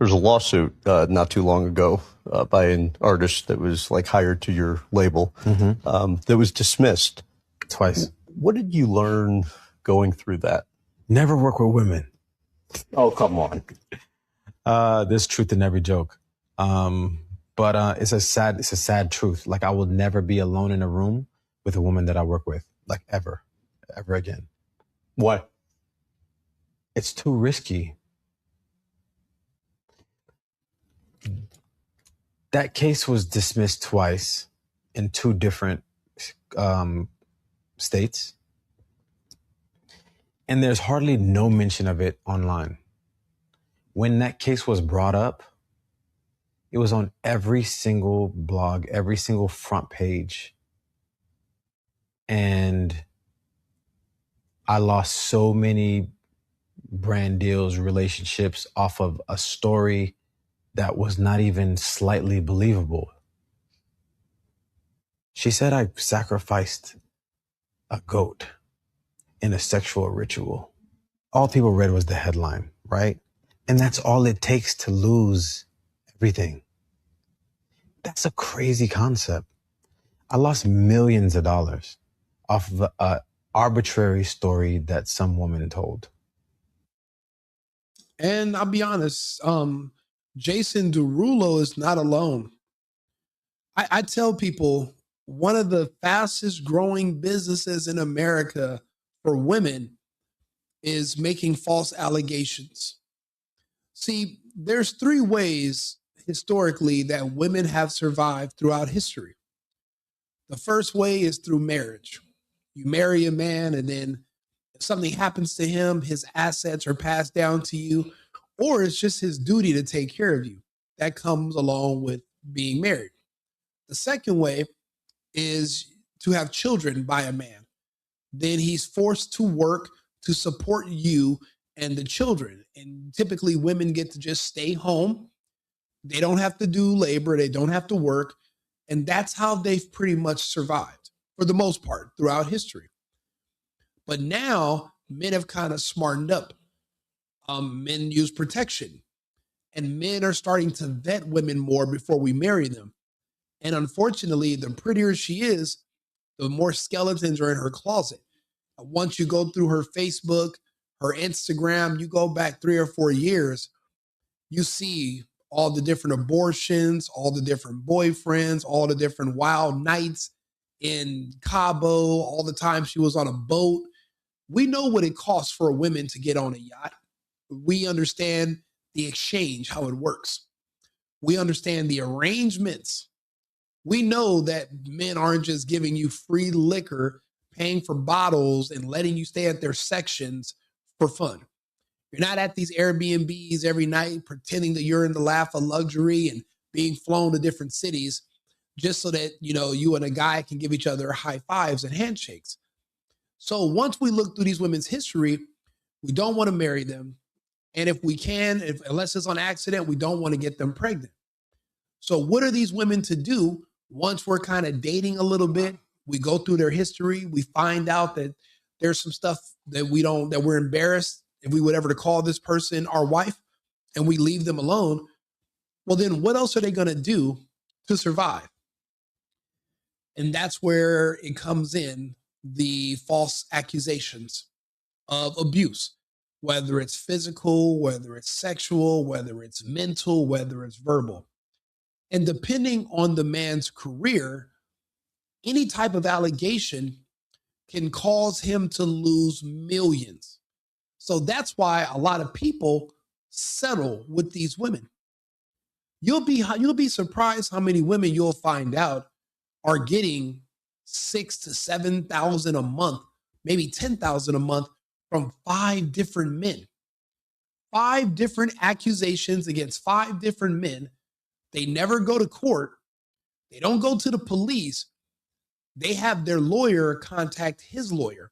There's a lawsuit not too long ago by an artist that was like hired to your label that was dismissed. Twice. What did you learn going through that? Never work with women. Oh, come on. There's truth in every joke. But it's a sad truth. Like, I will never be alone in a room with a woman that I work with, like ever again. Why? It's too risky. That case was dismissed twice in two different states. And there's hardly no mention of it online. When that case was brought up, it was on every single blog, every single front page. And I lost so many brand deals, relationships off of a story that was not even slightly believable. She said I sacrificed a goat in a sexual ritual. All people read was the headline, right? And that's all it takes to lose everything. That's a crazy concept. I lost millions of dollars off of an arbitrary story that some woman told. And I'll be honest, Jason Derulo is not alone. I tell people one of the fastest growing businesses in America for women is making false allegations. See, there's three ways historically that women have survived throughout history. The first way is through marriage. You marry a man, and then if something happens to him, his assets are passed down to you, or it's just his duty to take care of you. That comes along with being married. The second way is to have children by a man. Then he's forced to work to support you and the children. And typically women get to just stay home. They don't have to do labor. They don't have to work. And that's how they've pretty much survived for the most part throughout history. But now men have kind of smartened up. Men use protection, and men are starting to vet women more before we marry them. And unfortunately, the prettier she is, the more skeletons are in her closet. Once you go through her Facebook, her Instagram, you go back 3 or 4 years, you see all the different abortions, all the different boyfriends, all the different wild nights in Cabo, all the time she was on a boat. We know what it costs for a woman to get on a yacht. We understand the exchange, how it works. We understand the arrangements. We know that men aren't just giving you free liquor, paying for bottles, and letting you stay at their sections for fun. You're not at these Airbnbs every night pretending that you're in the lap of luxury and being flown to different cities just so that, you and a guy can give each other high fives and handshakes. So once we look through these women's history, we don't want to marry them. And if we can, unless it's on accident, we don't want to get them pregnant. So what are these women to do once we're kind of dating a little bit? We go through their history. We find out that there's some stuff that we're embarrassed if we would ever to call this person our wife, and we leave them alone. Well, then what else are they going to do to survive? And that's where it comes in, the false accusations of abuse, whether it's physical, whether it's sexual, whether it's mental, whether it's verbal. And depending on the man's career, any type of allegation can cause him to lose millions. So that's why a lot of people settle with these women. You'll be surprised how many women you'll find out are getting 6,000 to 7,000 a month, maybe 10,000 a month from 5 different men. 5 different accusations against 5 different men. They never go to court. They don't go to the police. They have their lawyer contact his lawyer,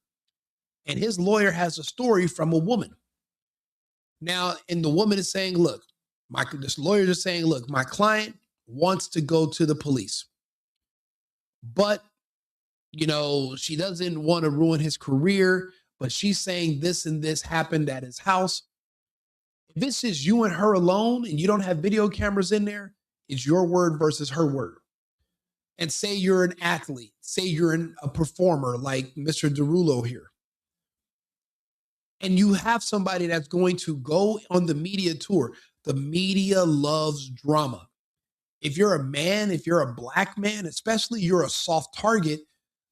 and his lawyer has a story from a woman. Now, and the woman is saying, look, this lawyer is saying, look, my client wants to go to the police, but, she doesn't want to ruin his career, but she's saying this and this happened at his house. If it's just you and her alone and you don't have video cameras in there, it's your word versus her word. And say you're an athlete, say you're a performer like Mr. Derulo here, and you have somebody that's going to go on the media tour. The media loves drama. If you're a man, if you're a black man, especially, you're a soft target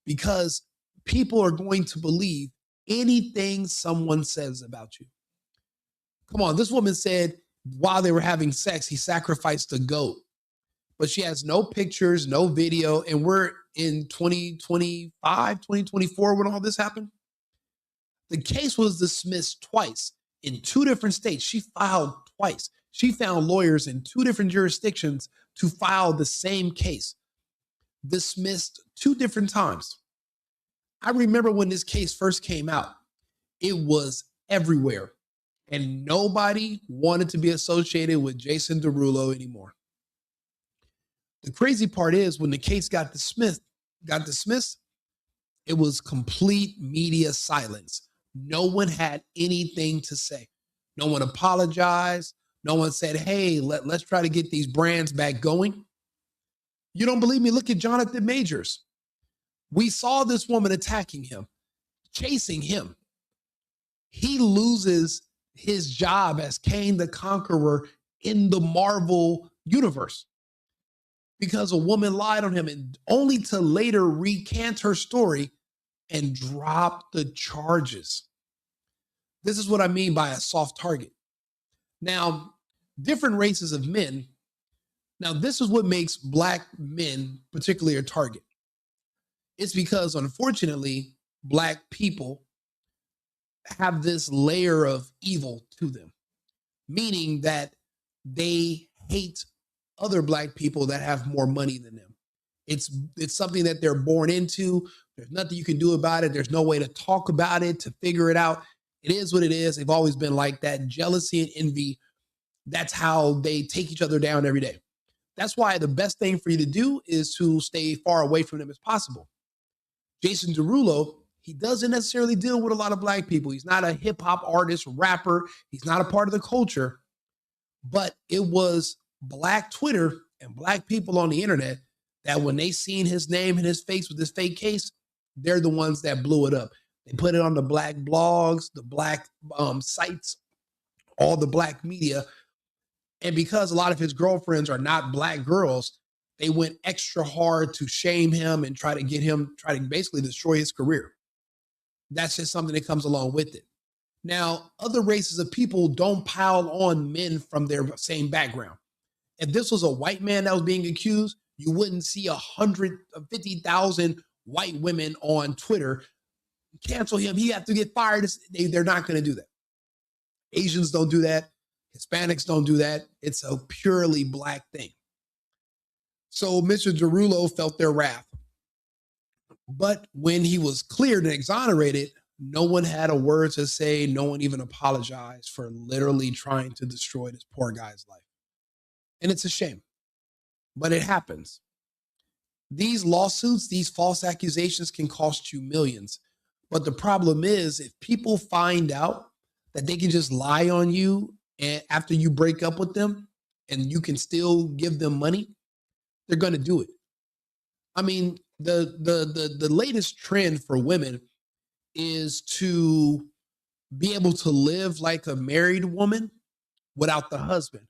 because people are going to believe anything someone says about you. Come on, this woman said while they were having sex, he sacrificed a goat, but she has no pictures, no video, and we're in 2025, 2024 when all this happened. The case was dismissed twice in two different states. She filed twice. She found lawyers in two different jurisdictions to file the same case, dismissed two different times. I remember when this case first came out, it was everywhere, and nobody wanted to be associated with Jason Derulo anymore. The crazy part is when the case got dismissed, it was complete media silence. No one had anything to say. No one apologized. No one said, hey, let's try to get these brands back going. You don't believe me? Look at Jonathan Majors. We saw this woman attacking him, chasing him. He loses his job as Kane the Conqueror in the Marvel universe because a woman lied on him, and only to later recant her story and drop the charges. This is what I mean by a soft target. Now, different races of men. Now, this is what makes black men particularly a target. It's because, unfortunately, black people have this layer of evil to them, meaning that they hate other black people that have more money than them. It's something that they're born into. There's nothing you can do about it. There's no way to talk about it, to figure it out. It is what it is. They've always been like that. Jealousy and envy, that's how they take each other down every day. That's why the best thing for you to do is to stay far away from them as possible. Jason Derulo, he doesn't necessarily deal with a lot of black people. He's not a hip hop artist, rapper. He's not a part of the culture. But it was black Twitter and black people on the internet that when they seen his name and his face with this fake case, they're the ones that blew it up. They put it on the black blogs, the black sites, all the black media. And because a lot of his girlfriends are not black girls, they went extra hard to shame him and try to basically destroy his career. That's just something that comes along with it. Now, other races of people don't pile on men from their same background. If this was a white man that was being accused, you wouldn't see 150,000 white women on Twitter cancel him. He has to get fired. They're not going to do that. Asians don't do that. Hispanics don't do that. It's a purely black thing. So Mr. Derulo felt their wrath. But when he was cleared and exonerated, no one had a word to say. No one even apologized for literally trying to destroy this poor guy's life. And it's a shame, but it happens. These lawsuits, these false accusations can cost you millions. But the problem is if people find out that they can just lie on you and after you break up with them and you can still give them money, they're going to do it. I mean, the latest trend for women is to be able to live like a married woman without the husband.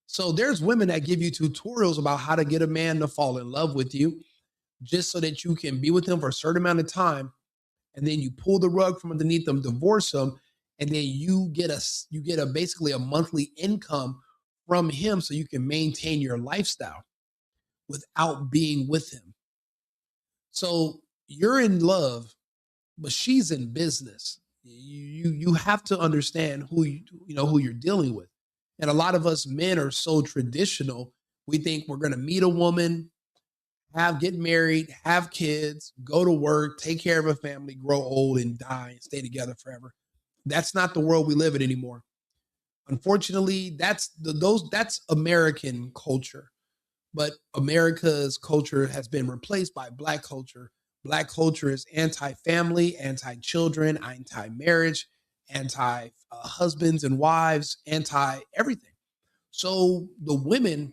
So there's women that give you tutorials about how to get a man to fall in love with you just so that you can be with him for a certain amount of time. And then you pull the rug from underneath them, divorce them, and then you get basically a monthly income from him so you can maintain your lifestyle without being with him. So you're in love, but she's in business. You have to understand who you're dealing with. And a lot of us men are so traditional. We think we're going to meet a woman, get married, have kids, go to work, take care of a family, grow old and die and stay together forever. That's not the world we live in anymore. Unfortunately, that's American culture. But America's culture has been replaced by black culture. Black culture is anti-family, anti-children, anti-marriage, anti-husbands and wives, anti-everything. So the women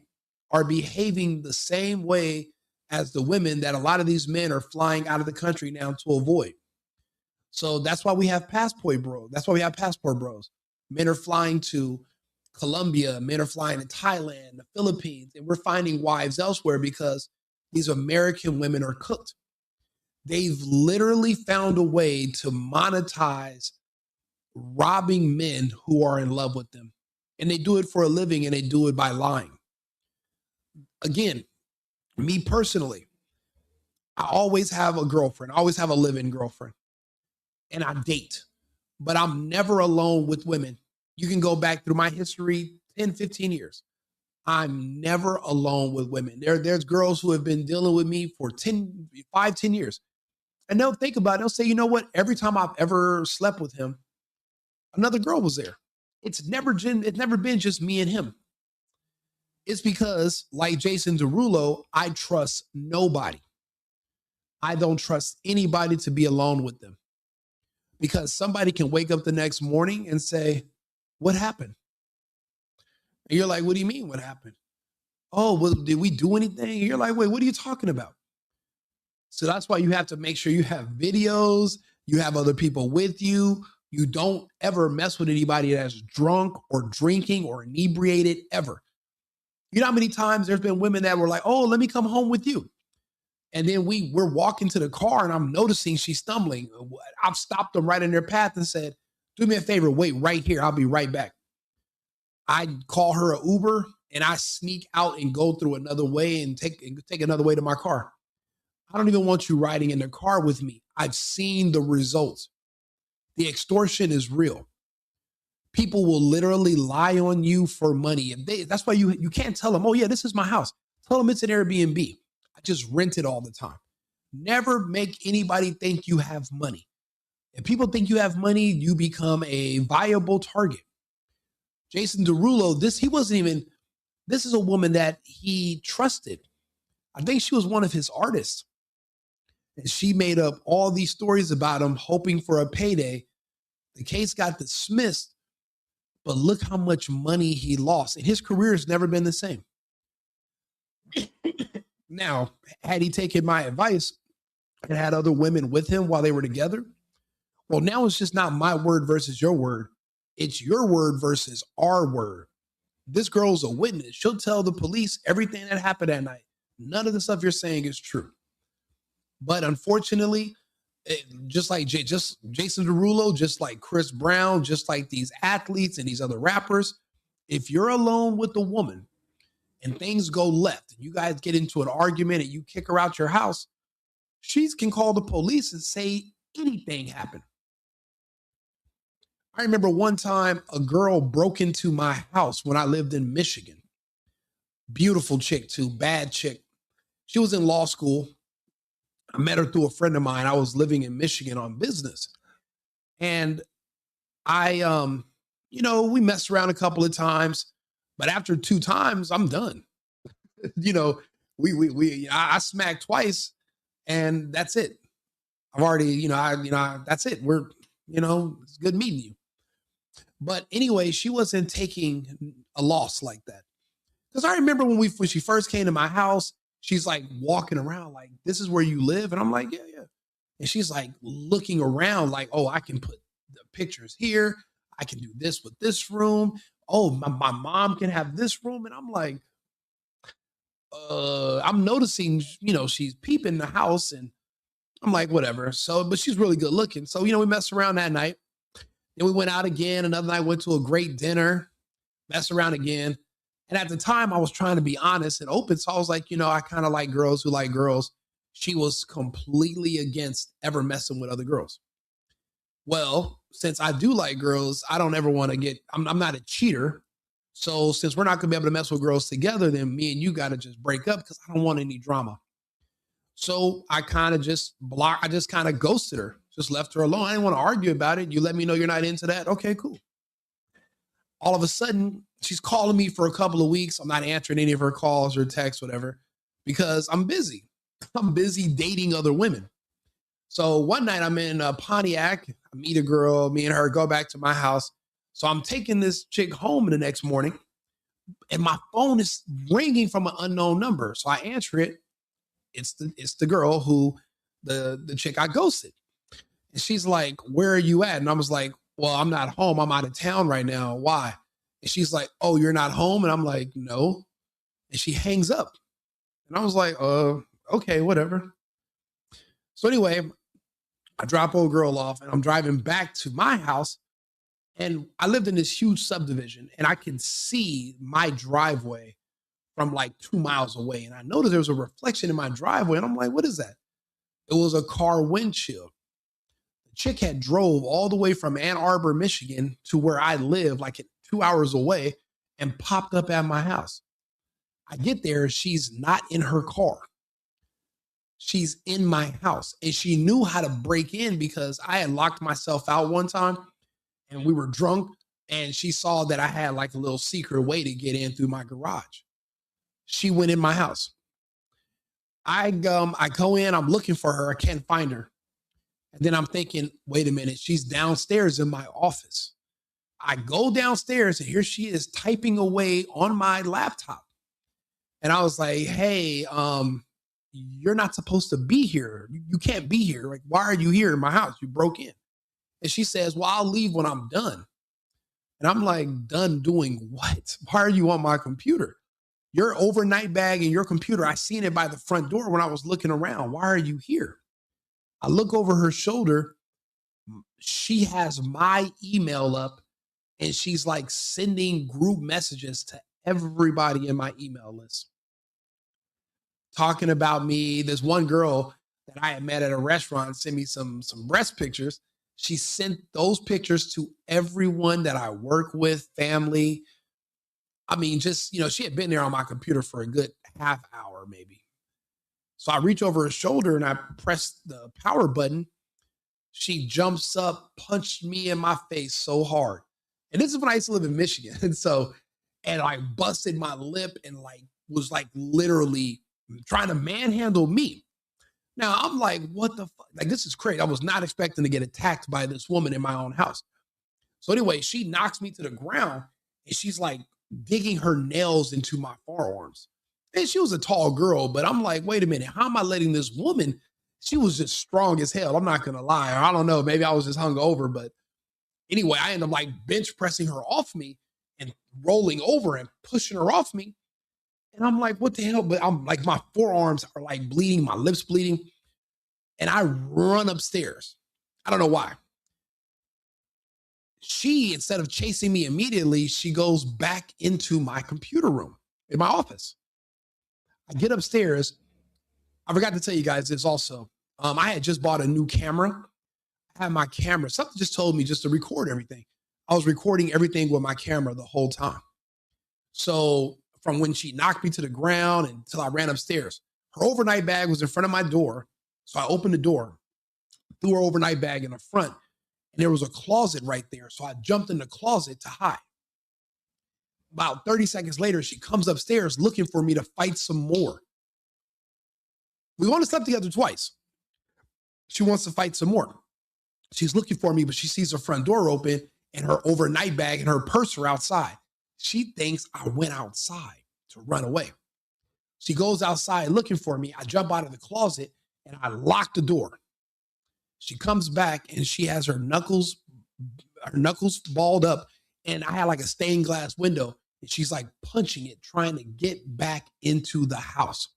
are behaving the same way as the women that a lot of these men are flying out of the country now to avoid. So that's why we have passport bros. That's why we have passport bros. Men are flying to Colombia, men are flying to Thailand, the Philippines, and we're finding wives elsewhere because these American women are cooked. They've literally found a way to monetize robbing men who are in love with them. And they do it for a living, and they do it by lying. Again, me personally, I always have a girlfriend, I always have a live-in girlfriend, and I date, but I'm never alone with women. You can go back through my history 10, 15 years. I'm never alone with women. There's girls who have been dealing with me for 10 years. And they'll think about it. They'll say, you know what? Every time I've ever slept with him, another girl was there. It's never been just me and him. It's because, like Jason Derulo, I trust nobody. I don't trust anybody to be alone with them. Because somebody can wake up the next morning and say, what happened? And you're like, what do you mean, what happened? Oh, well, did we do anything? And you're like, wait, what are you talking about? So that's why you have to make sure you have videos, you have other people with you. You don't ever mess with anybody that's drunk or drinking or inebriated ever. You know how many times there's been women that were like, oh, let me come home with you. And then we're walking to the car and I'm noticing she's stumbling. I've stopped them right in their path and said, do me a favor, wait right here. I'll be right back. I call her an Uber and I sneak out and go through another way and take another way to my car. I don't even want you riding in the car with me. I've seen the results. The extortion is real. People will literally lie on you for money. And that's why you can't tell them, oh yeah, this is my house. Tell them it's an Airbnb. I just rent it all the time. Never make anybody think you have money. If people think you have money, you become a viable target. Jason Derulo, this is a woman that he trusted. I think she was one of his artists. And she made up all these stories about him, hoping for a payday. The case got dismissed, but look how much money he lost. And his career has never been the same. Now, had he taken my advice and had other women with him while they were together, well, now it's just not my word versus your word. It's your word versus our word. This girl's a witness. She'll tell the police everything that happened that night. None of the stuff you're saying is true. But unfortunately, just like Jason Derulo, just like Chris Brown, just like these athletes and these other rappers, if you're alone with the woman and things go left and you guys get into an argument and you kick her out your house, she can call the police and say anything happened. I remember one time a girl broke into my house when I lived in Michigan. Beautiful chick too, bad chick. She was in law school. I met her through a friend of mine. I was living in Michigan on business. And we messed around a couple of times, but after 2 times, I'm done. I smacked twice and that's it. I've already, that's it. It's good meeting you. But anyway, she wasn't taking a loss like that. Because I remember when she first came to my house, she's like walking around like, this is where you live? And I'm like, yeah. And she's like looking around like, oh, I can put the pictures here. I can do this with this room. Oh, my mom can have this room. And I'm like, I'm noticing, she's peeping the house and I'm like, whatever. So, but she's really good looking. So, we messed around that night. Then we went out again. Another night, went to a great dinner, messed around again. And at the time, I was trying to be honest and open. So I was like, I kind of like girls who like girls. She was completely against ever messing with other girls. Well, since I do like girls, I don't ever want to I'm not a cheater. So since we're not going to be able to mess with girls together, then me and you got to just break up because I don't want any drama. So I kind of just ghosted her, just left her alone. I didn't want to argue about it. You let me know you're not into that. Okay, cool. All of a sudden, she's calling me for a couple of weeks. I'm not answering any of her calls or texts, whatever, because I'm busy. I'm busy dating other women. So one night I'm in Pontiac. I meet a girl, me and her go back to my house. So I'm taking this chick home the next morning, and my phone is ringing from an unknown number. So I answer it. It's the girl who the chick I ghosted. And she's like, "Where are you at?" And I was like, "Well, I'm not home. I'm out of town right now. Why?" And she's like, "Oh, you're not home?" And I'm like, "No." And she hangs up. And I was like, okay, whatever. So anyway, I drop old girl off and I'm driving back to my house. And I lived in this huge subdivision and I can see my driveway from like 2 miles away. And I noticed there was a reflection in my driveway. And I'm like, what is that? It was a car windshield. The chick had drove all the way from Ann Arbor, Michigan to where I live, like 2 hours away, and popped up at my house. I get there, she's not in her car. She's in my house. And she knew how to break in because I had locked myself out one time and we were drunk. And she saw that I had like a little secret way to get in through my garage. She went in my house. I go in, I'm looking for her. I can't find her. And then I'm thinking, wait a minute, she's downstairs in my office. I go downstairs and here she is typing away on my laptop. And I was like, hey, you're not supposed to be here. You can't be here. Like, why are you here in my house? You broke in. And she says, well, I'll leave when I'm done. And I'm like, done doing what? Why are you on my computer? Your overnight bag and your computer, I seen it by the front door when I was looking around. Why are you here? I look over her shoulder. She has my email up and she's like sending group messages to everybody in my email list, talking about me. There's one girl that I had met at a restaurant sent me some breast pictures. She sent those pictures to everyone that I work with, family. I mean, just, she had been there on my computer for a good half hour, maybe. So I reach over her shoulder and I press the power button. She jumps up, punched me in my face so hard. And this is when I used to live in Michigan. And I busted my lip and was literally trying to manhandle me. Now I'm like, what the fuck? Like, this is crazy. I was not expecting to get attacked by this woman in my own house. So anyway, she knocks me to the ground and she's like digging her nails into my forearms. And she was a tall girl, but I'm like, wait a minute, how am I letting this woman? She was just strong as hell. I'm not going to lie. I don't know. Maybe I was just hungover, but anyway, I ended up bench pressing her off me and rolling over and pushing her off me. And I'm like, what the hell? But I'm like, my forearms are bleeding, my lips bleeding. And I run upstairs. I don't know why. She, instead of chasing me immediately, she goes back into my computer room in my office. I get upstairs. I forgot to tell you guys this also. I had just bought a new camera. I had my camera. Something just told me just to record everything. I was recording everything with my camera the whole time. So from when she knocked me to the ground until I ran upstairs, her overnight bag was in front of my door. So I opened the door, threw her overnight bag in the front, and there was a closet right there. So I jumped in the closet to hide. About 30 seconds later, she comes upstairs looking for me to fight some more. We want to sleep together twice. She wants to fight some more. She's looking for me, but she sees her front door open and her overnight bag and her purse are outside. She thinks I went outside to run away. She goes outside looking for me. I jump out of the closet and I lock the door. She comes back and she has her knuckles balled up, and I had a stained glass window, and she's punching it, trying to get back into the house.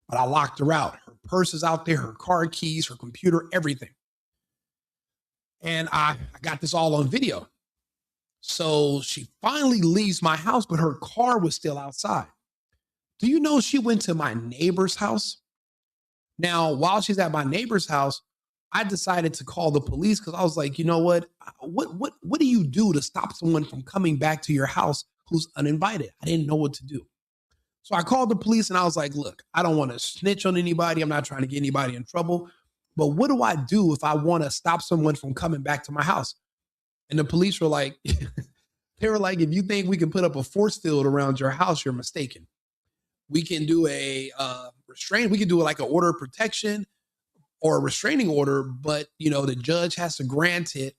But I locked her out. Her purse is out there, her car keys, her computer, everything. And I got this all on video. So she finally leaves my house, but her car was still outside. Do you know she went to my neighbor's house? Now, while she's at my neighbor's house, I decided to call the police because I was like, you know what? What do you do to stop someone from coming back to your house who's uninvited? I didn't know what to do. So I called the police and I was like, look, I don't want to snitch on anybody. I'm not trying to get anybody in trouble. But what do I do if I want to stop someone from coming back to my house? And the police were like, they were like, if you think we can put up a force field around your house, you're mistaken. We can do a restraint. We can do an order of protection. or a restraining order, but the judge has to grant it,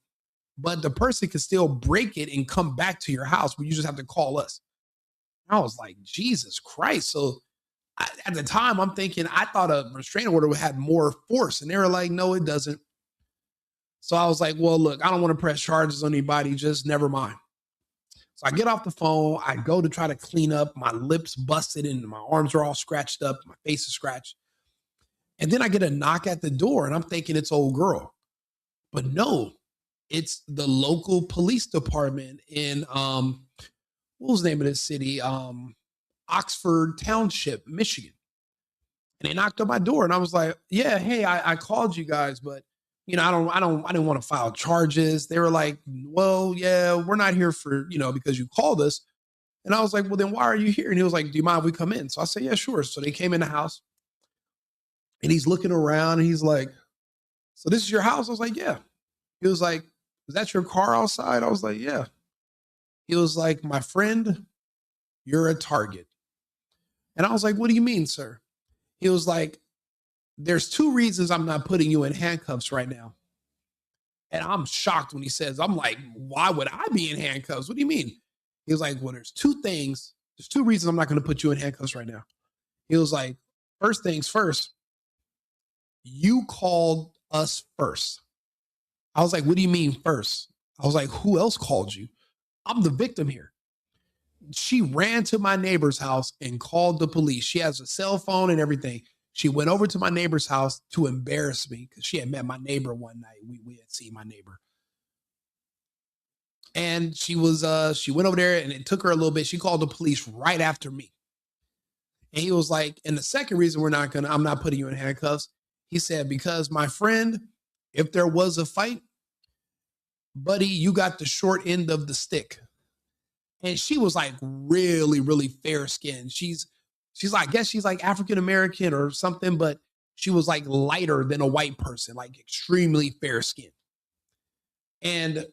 but the person can still break it and come back to your house, but you just have to call us. I was like, Jesus Christ. So at the time, I'm thinking, I thought a restraining order had more force. And they were like, no, it doesn't. So I was like, well, look, I don't want to press charges on anybody. Just never mind. So I get off the phone. I go to try to clean up. My lips busted and my arms are all scratched up. My face is scratched. And then I get a knock at the door and I'm thinking it's old girl. But no, it's the local police department in, what was the name of this city? Oxford Township, Michigan. And they knocked on my door and I was like, yeah, hey, I called you guys, but I didn't want to file charges. They were like, well, yeah, we're not here for, because you called us. And I was like, well, then why are you here? And he was like, do you mind if we come in? So I said, yeah, sure. So they came in the house and he's looking around and he's like, so this is your house? I was like, yeah. He was like, is that your car outside? I was like, yeah. He was like, my friend, you're a target. And I was like, what do you mean, sir? He was like, there's two reasons I'm not putting you in handcuffs right now. And I'm shocked when he says, I'm like, why would I be in handcuffs? What do you mean? He was like, well, there's two reasons I'm not going to put you in handcuffs right now. He was like, first things first, you called us first. I was like, what do you mean first? I was like, who else called you? I'm the victim here. She ran to my neighbor's house and called the police. She has a cell phone and everything. She went over to my neighbor's house to embarrass me because she had met my neighbor one night. We had seen my neighbor. And she went over there and it took her a little bit. She called the police right after me. And he was like, and the second reason I'm not putting you in handcuffs. He said, because my friend, if there was a fight, buddy, you got the short end of the stick. And she was like really, really fair skinned. She's like, I guess she's like African-American or something, but she was like lighter than a white person, like extremely fair skinned. And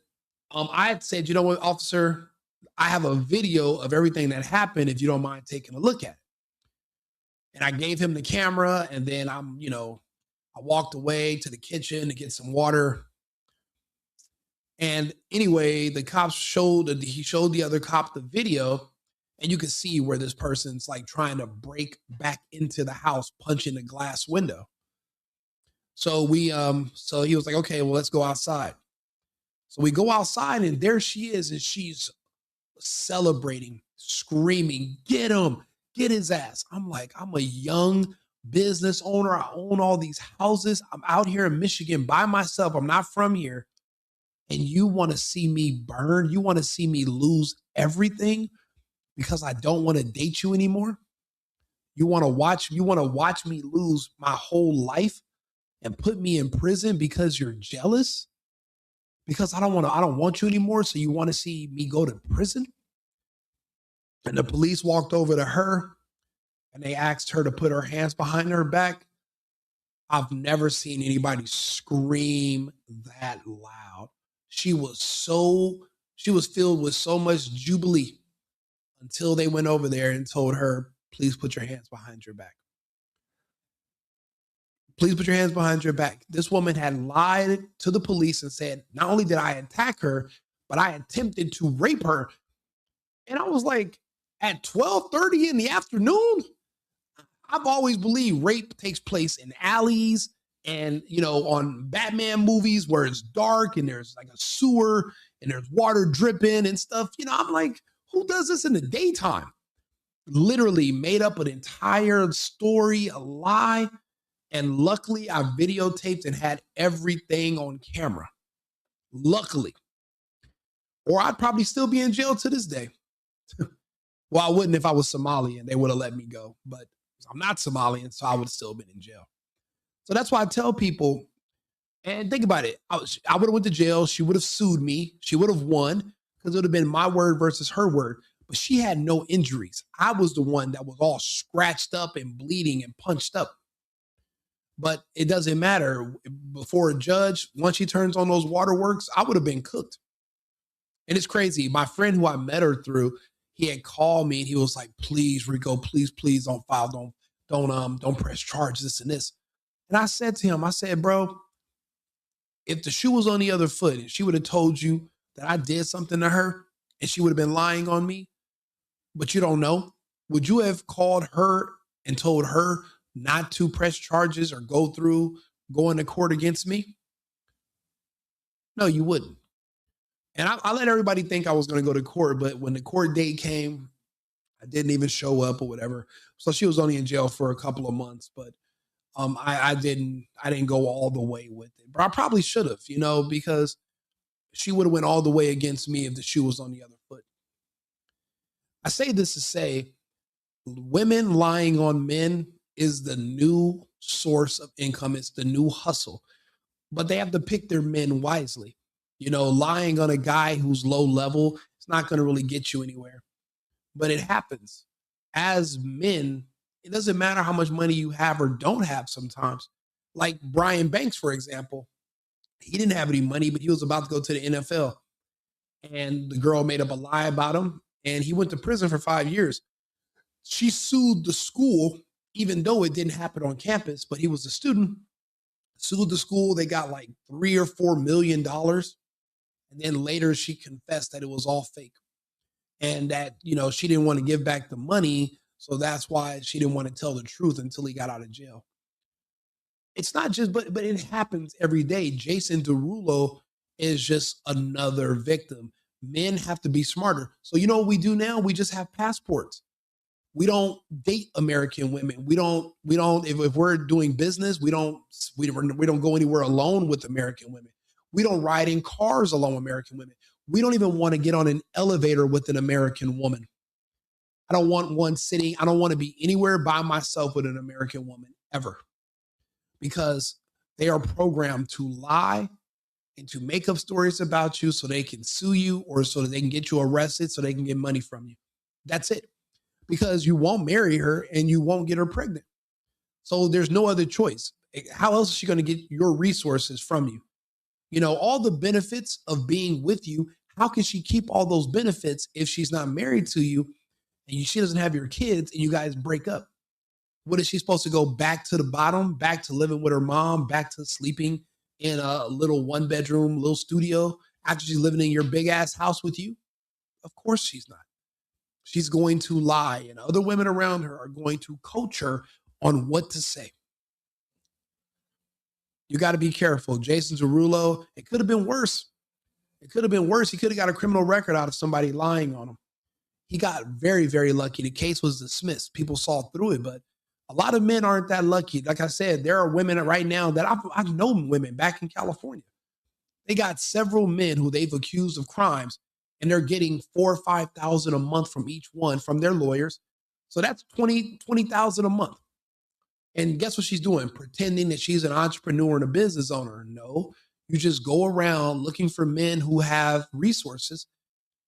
I had said, you know what, officer, I have a video of everything that happened if you don't mind taking a look at it. And I gave him the camera and then I walked away to the kitchen to get some water. And anyway, the cops showed the other cop the video and you can see where this person's like trying to break back into the house, punching the glass window. So so he was like, okay, well, let's go outside. So we go outside and there she is and she's celebrating, screaming, get him, get his ass. I'm like, I'm a young business owner. I own all these houses. I'm out here in Michigan by myself. I'm not from here. And you want to see me burn? You want to see me lose everything because I don't want to date you anymore? You want to watch me lose my whole life and put me in prison because you're jealous? Because I don't want you anymore, so you want to see me go to prison? And the police walked over to her and they asked her to put her hands behind her back. I've never seen anybody scream that loud. She was filled with so much jubilee until they went over there and told her, please put your hands behind your back. Please put your hands behind your back. This woman had lied to the police and said, not only did I attack her, but I attempted to rape her. And I was like, at 12:30 in the afternoon? I've always believed rape takes place in alleys and, on Batman movies where it's dark and there's like a sewer and there's water dripping and stuff. I'm like, who does this in the daytime? Literally made up an entire story, a lie. And luckily I videotaped and had everything on camera. Luckily. Or I'd probably still be in jail to this day. Well, I wouldn't if I was Somalian. They would have let me go. But I'm not Somalian, so I would have still been in jail. So that's why I tell people, and think about it. I would have went to jail. She would have sued me. She would have won because it would have been my word versus her word. But she had no injuries. I was the one that was all scratched up and bleeding and punched up. But it doesn't matter. Before a judge, once she turns on those waterworks, I would have been cooked. And it's crazy. My friend who I met her through, he had called me and he was like, please, Rico, please don't file. Don't press charges, this and this. And I said to him, I said, bro, if the shoe was on the other foot and she would have told you that I did something to her and she would have been lying on me, but you don't know, would you have called her and told her not to press charges or go into court against me? No, you wouldn't. And I let everybody think I was going to go to court, but when the court date came, I didn't even show up or whatever. So she was only in jail for a couple of months, but I didn't go all the way with it. But I probably should have, because she would have went all the way against me if the shoe was on the other foot. I say this to say, women lying on men is the new source of income. It's the new hustle, but they have to pick their men wisely. Lying on a guy who's low level, it's not going to really get you anywhere, but it happens. As men, it doesn't matter how much money you have or don't have sometimes. Like Brian Banks, for example, he didn't have any money, but he was about to go to the NFL. And the girl made up a lie about him, and he went to prison for 5 years. She sued the school, even though it didn't happen on campus, but he was a student, sued the school. They got like $3 or $4 million. And then later she confessed that it was all fake and that, she didn't want to give back the money. So that's why she didn't want to tell the truth until he got out of jail. It's not just, but it happens every day. Jason Derulo is just another victim. Men have to be smarter. So you know what we do now? We just have passports. We don't date American women. We don't, if we're doing business, we don't go anywhere alone with American women. We don't ride in cars along with American women. We don't even want to get on an elevator with an American woman. I don't want to be anywhere by myself with an American woman ever, because they are programmed to lie and to make up stories about you so they can sue you or so that they can get you arrested so they can get money from you. That's it. Because you won't marry her and you won't get her pregnant. So there's no other choice. How else is she going to get your resources from you? All the benefits of being with you. How can she keep all those benefits if she's not married to you and she doesn't have your kids and you guys break up? What is she supposed to go back to the bottom, back to living with her mom, back to sleeping in a little 1-bedroom, little studio after she's living in your big ass house with you? Of course she's not. She's going to lie, and other women around her are going to coach her on what to say. You got to be careful. Jason Derulo, it could have been worse. He could have got a criminal record out of somebody lying on him. He got very, very lucky. The case was dismissed. People saw through it, but a lot of men aren't that lucky. Like I said, there are women right now that I've known women back in California. They got several men who they've accused of crimes, and they're getting $4,000 or $5,000 a month from each one from their lawyers. So that's $20,000 a month. And guess what she's doing? Pretending that she's an entrepreneur and a business owner. No, you just go around looking for men who have resources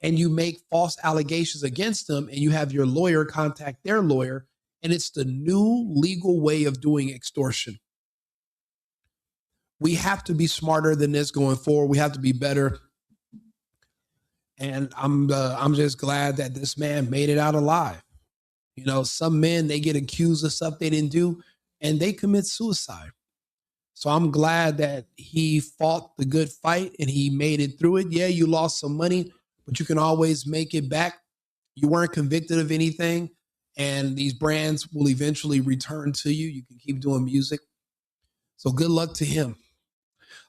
and you make false allegations against them, and you have your lawyer contact their lawyer. And it's the new legal way of doing extortion. We have to be smarter than this going forward. We have to be better. And I'm just glad that this man made it out alive. Some men, they get accused of stuff they didn't do and they commit suicide. So I'm glad that he fought the good fight and he made it through it. Yeah, you lost some money, but you can always make it back. You weren't convicted of anything, and these brands will eventually return to you. You can keep doing music. So good luck to him.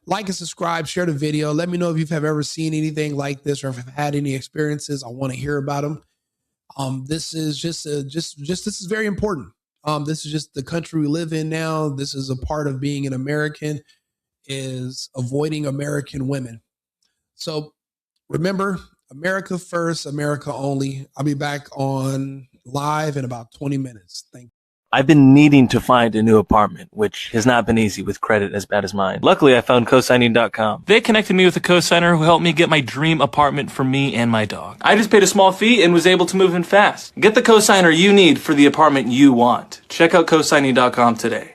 Like and subscribe, share the video. Let me know if you've ever seen anything like this or if you've had any experiences. I want to hear about them. This is this is very important. This is just the country we live in now. This is a part of being an American, is avoiding American women. So remember, America first, America only. I'll be back on live in about 20 minutes. Thank you. I've been needing to find a new apartment, which has not been easy with credit as bad as mine. Luckily, I found cosigning.com. They connected me with a cosigner who helped me get my dream apartment for me and my dog. I just paid a small fee and was able to move in fast. Get the cosigner you need for the apartment you want. Check out cosigning.com today.